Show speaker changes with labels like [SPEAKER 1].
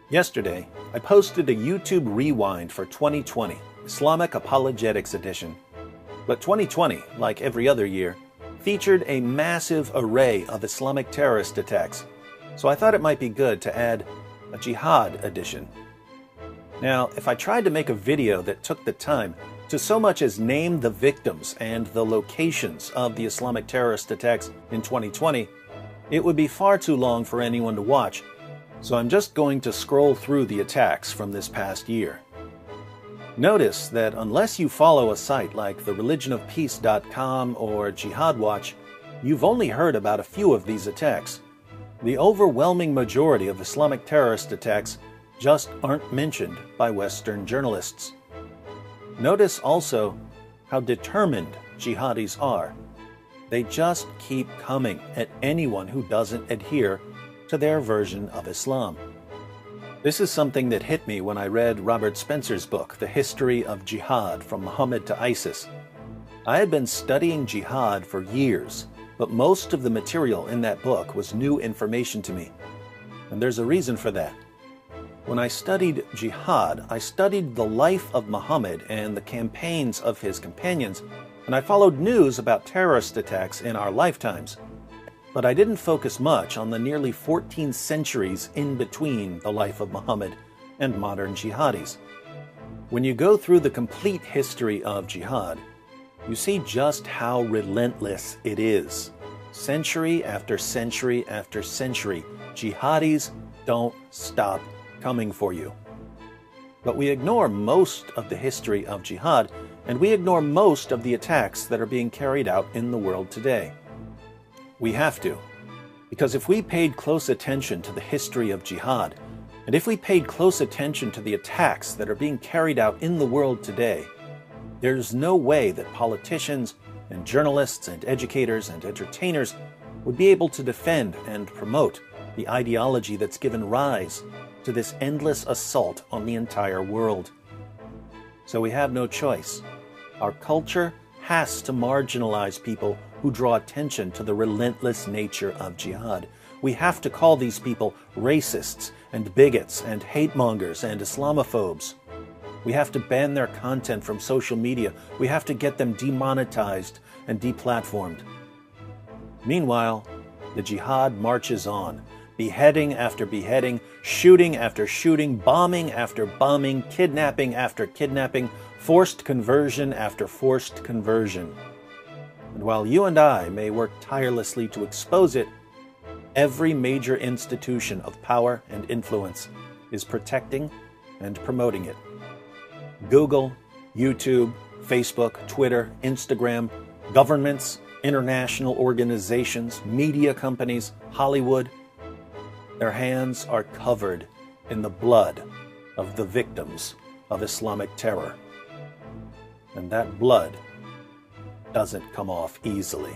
[SPEAKER 1] Yesterday, I posted a YouTube rewind for 2020, Islamic Apologetics Edition. But 2020, like every other year, featured a massive array of Islamic terrorist attacks, so I thought it might be good to add a Jihad edition. Now, if I tried to make a video that took the time to so much as name the victims and the locations of the Islamic terrorist attacks in 2020, it would be far too long for anyone to watch, so I'm just going to scroll through the attacks from this past year. Notice that unless you follow a site like thereligionofpeace.com or Jihad Watch, you've only heard about a few of these attacks. The overwhelming majority of Islamic terrorist attacks just aren't mentioned by Western journalists. Notice also how determined jihadis are. They just keep coming at anyone who doesn't adhere to their version of Islam. This is something that hit me when I read Robert Spencer's book, The History of Jihad, From Muhammad to ISIS. I had been studying jihad for years, but most of the material in that book was new information to me. And there's a reason for that. When I studied jihad, I studied the life of Muhammad and the campaigns of his companions, and I followed news about terrorist attacks in our lifetimes. But I didn't focus much on the nearly 14 centuries in between the life of Muhammad and modern jihadis. When you go through the complete history of jihad, you see just how relentless it is. Century after century after century, jihadis don't stop coming for you. But we ignore most of the history of jihad, and we ignore most of the attacks that are being carried out in the world today. We have to, because if we paid close attention to the history of jihad, and if we paid close attention to the attacks that are being carried out in the world today, there's no way that politicians and journalists and educators and entertainers would be able to defend and promote the ideology that's given rise to this endless assault on the entire world. So we have no choice. Our culture has to marginalize people who draw attention to the relentless nature of jihad. We have to call these people racists and bigots and hate-mongers and Islamophobes. We have to ban their content from social media. We have to get them demonetized and deplatformed. Meanwhile, the jihad marches on, beheading after beheading, shooting after shooting, bombing after bombing, kidnapping after kidnapping, forced conversion after forced conversion. And while you and I may work tirelessly to expose it, every major institution of power and influence is protecting and promoting it. Google, YouTube, Facebook, Twitter, Instagram, governments, international organizations, media companies, Hollywood, their hands are covered in the blood of the victims of Islamic terror. And that blood doesn't come off easily.